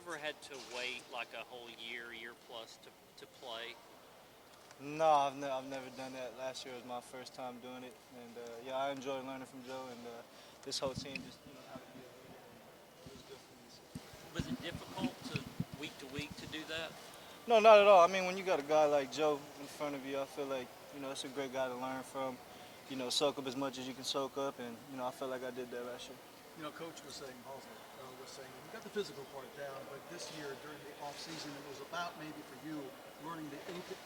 ever had to wait like a whole year plus to play? No, I've never done that. Last year was my first time doing it, and yeah, I enjoyed learning from Joe, and this whole team just how to be a leader, and it was good for me. So. Was it difficult to week to do that? No, not at all. I mean, when you got a guy like Joe in front of you, I feel like it's a great guy to learn from. Soak up as much as you can soak up, and I feel like I did that last year. Coach was saying, Halsey was saying, you got the physical part down, but this year during the off season, it was about maybe for you learning the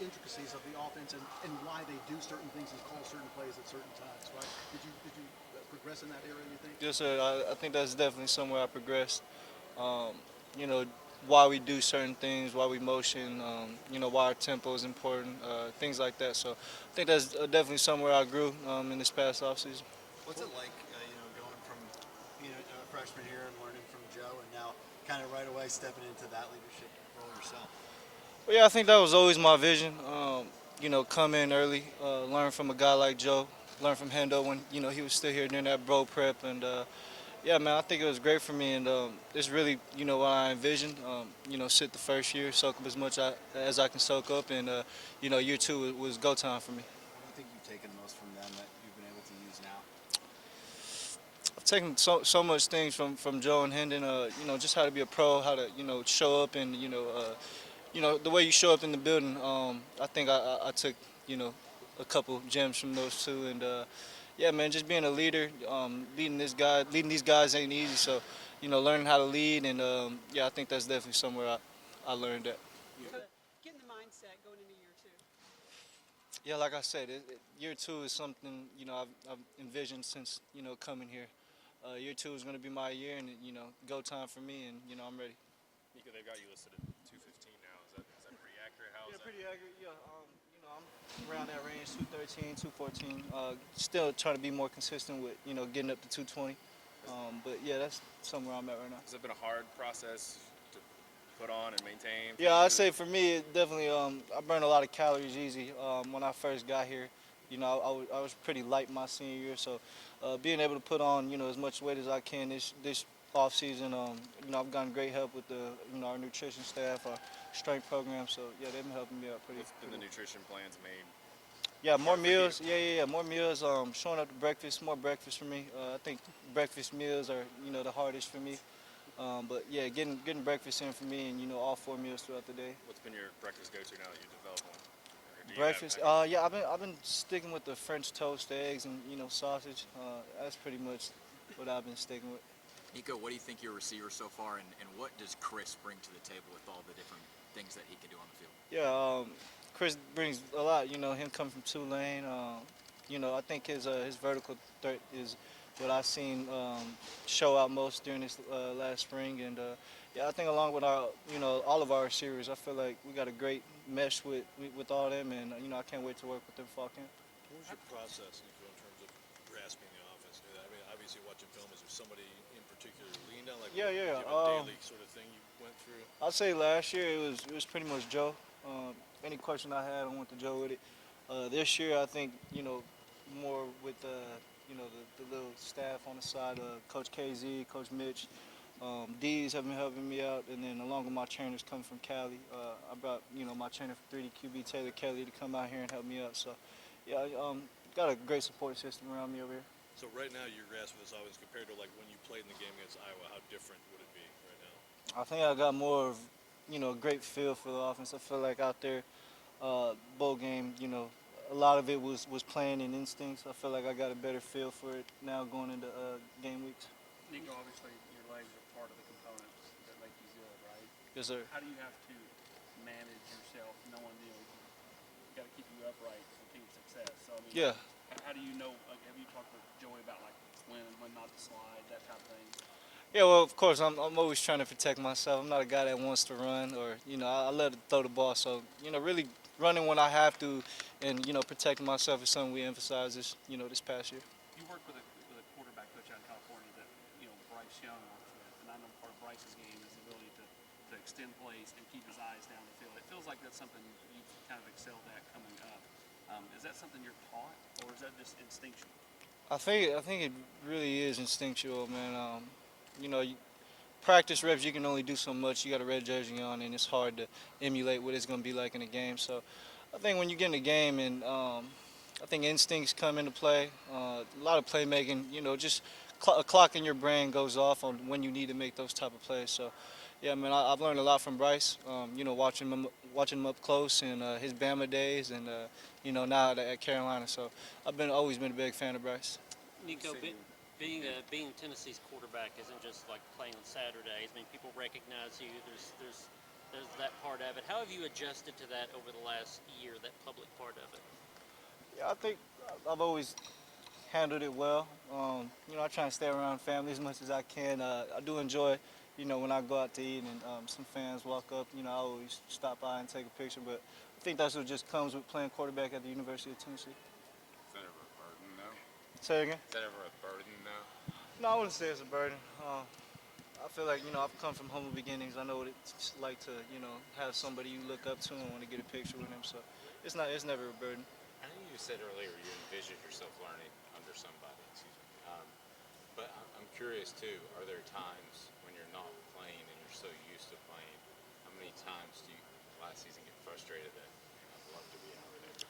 intricacies of the offense and why they do certain things and call certain plays at certain times, right? Did you progress in that area? You think? Yes, sir. I think that's definitely somewhere I progressed. Um, you know, why we do certain things, why we motion, why our tempo is important, things like that. So I think that's definitely somewhere I grew in this past offseason. What's it like, going from being a freshman here and learning from Joe, and now kind of right away stepping into that leadership role yourself? But yeah, I think that was always my vision. Come in early, learn from a guy like Joe, learn from Hendo when he was still here during that bro prep, and yeah, man, I think it was great for me, and it's really what I envisioned. Sit the first year, soak up as much as I can soak up, and year two was go time for me. What do you think you've taken most from them that you've been able to use now? I've taken so much things from Joe and Hendon. Just how to be a pro, how to show up, and the way you show up in the building. I think I took a couple gems from those two, and yeah, man, just being a leader, leading these guys ain't easy. So learning how to lead, and yeah, I think that's definitely somewhere I learned that. Getting the mindset going into year two. Yeah, like I said, year two is something I've envisioned since coming here. Year two is going to be my year, and go time for me, and I'm ready. Nico, they've got you listed at 215 now. Is that pretty accurate? How is that? Pretty accurate. Yeah, I'm around that range, 213, 214. Still trying to be more consistent with getting up to 220. But yeah, that's somewhere I'm at right now. Has it been a hard process to put on and maintain? Yeah, I'd say for me, it definitely, I burned a lot of calories easy when I first got here. I was pretty light my senior year, so being able to put on, as much weight as I can this off season, I've gotten great help with our nutrition staff, our strength program. So yeah, they've been helping me out pretty. What's been the nutrition plans made? Yeah, more meals. Yeah, more meals. Showing up to breakfast, more breakfast for me. I think breakfast meals are the hardest for me. But yeah, getting breakfast in for me, and all four meals throughout the day. What's been your breakfast go-to now that you've developed one? Or do you Breakfast. have- Yeah, I've been sticking with the French toast, eggs, and sausage. That's pretty much what I've been sticking with. Nico, what do you think your receiver so far, and what does Chris bring to the table with all the different things that he can do on the field? Yeah, Chris brings a lot. Him coming from Tulane. I think his vertical threat is what I've seen show out most during this last spring. And yeah, I think along with our, all of our receivers, I feel like we got a great mesh with all them, and I can't wait to work with them fall camp. What was your process, Nico, in terms of grasping the offense? I mean, obviously watching film, is there somebody in particular you leaned on? Like, Yeah, do you yeah. have a daily sort of thing you went through? I'd say last year it was pretty much Joe. Any question I had, I went to Joe with it. This year, I think more with the little staff on the side, Coach KZ, Coach Mitch. D's have been helping me out, and then along with my trainers coming from Cali, I brought my trainer for 3D QB Taylor Kelly to come out here and help me out. So yeah, got a great support system around me over here. So right now, your grasp of this offense compared to like when you played in the game against Iowa, how different would it be right now? I think I got more of a great feel for the offense. I feel like out there, bowl game, a lot of it was playing in instincts. I feel like I got a better feel for it now going into game weeks. Nico, obviously your legs are part of the components that make you good, right? Yes, sir. How do you have to manage yourself, knowing you got to keep you upright for team success? So I mean, Yeah. How do you know? Like, have you talked with Joey about like when not to slide, that kind of thing? Yeah, well, of course, I'm always trying to protect myself. I'm not a guy that wants to run or, I love to throw the ball. So, really running when I have to and, protecting myself is something we emphasized this past year. You work with a quarterback coach out in California that Bryce Young works with, and I know part of Bryce's game is the ability to extend plays and keep his eyes down the field. It feels like that's something you've kind of excelled at coming up. Is that something you're taught, or is that just instinctual? I think it really is instinctual, man. You know, practice reps, you can only do so much. You got a red jersey on, and it's hard to emulate what it's going to be like in a game. So I think when you get in the game, and I think instincts come into play, a lot of playmaking, just a clock in your brain goes off on when you need to make those type of plays. So, yeah, man, I've learned a lot from Bryce, watching him up close and his Bama days and, now at Carolina. So I've always been a big fan of Bryce. Nico, being Tennessee's quarterback isn't just like playing on Saturdays. I mean, people recognize you. There's that part of it. How have you adjusted to that over the last year? That public part of it. Yeah, I think I've always handled it well. I try and stay around family as much as I can. I do enjoy, when I go out to eat and some fans walk up, I always stop by and take a picture. But I think that's what just comes with playing quarterback at the University of Tennessee. Is that ever a burden, though? Say it again? Is that ever a burden, though? No, I wouldn't say it's a burden. I feel like, I've come from humble beginnings. I know what it's like to, have somebody you look up to and want to get a picture with them. So it's never a burden. I know you said earlier you envisioned yourself learning under somebody, excuse me. But I'm curious too, are there times when you're not playing and you're so used to playing, how many times do you last season get frustrated that I'd love to be out there?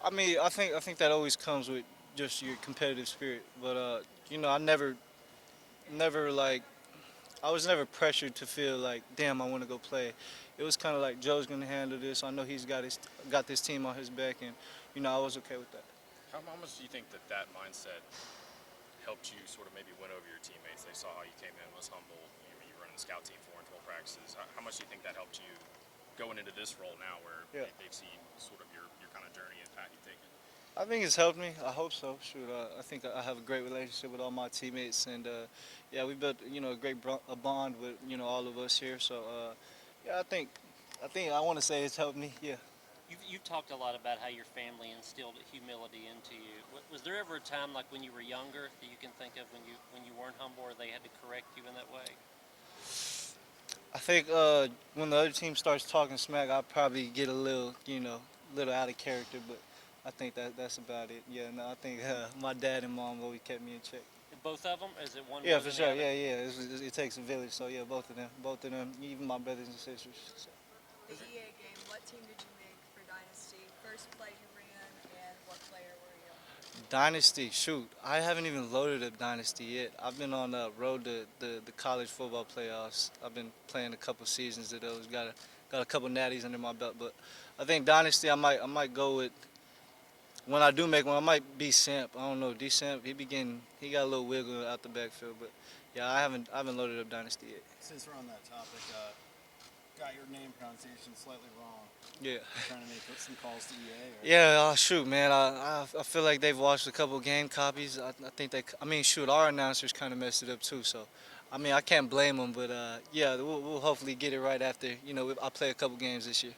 I mean, I think that always comes with just your competitive spirit. But I was never pressured to feel like, damn, I want to go play. It was kind of like Joe's gonna handle this. I know he's got this team on his back, and I was okay with that. How much do you think that mindset helped you sort of maybe win over your teammates? They saw how you came in, was humble. You were running the scout team 4 and 12 practices. How much do you think that helped you going into this role now, where they've seen sort of your kind of journey and path you've taken? I think it's helped me. I hope so. Shoot, I think I have a great relationship with all my teammates, and we built a great bond with all of us here. So I think I want to say it's helped me. Yeah. You've talked a lot about how your family instilled humility into you. Was there ever a time, like when you were younger, that you can think of when you weren't humble, or they had to correct you in that way? I think when the other team starts talking smack, I'll probably get a little out of character, but I think that's about it. Yeah, no, I think my dad and mom always kept me in check. Both of them? Is it one? Yeah, more for than sure. the other? Yeah. It takes a village. So yeah, both of them, even my brothers and sisters. So. The EA game, what team did you make for Dynasty? First play you ran, and what player were you? Dynasty, shoot, I haven't even loaded up Dynasty yet. I've been on the road to the college football playoffs. I've been playing a couple seasons of those. Got a couple natties under my belt, but I think Dynasty, I might go with. When I do make one, I might be Samp. I don't know, D-Samp, he got a little wiggle out the backfield, but yeah, I haven't loaded up Dynasty yet. Since we're on that topic, got your name pronunciation slightly wrong. Yeah. Trying to make some calls to EA? Or? Yeah, shoot, man. I feel like they've watched a couple game copies. I think our announcers kind of messed it up too. So, I can't blame them. But we'll hopefully get it right after. I play a couple games this year.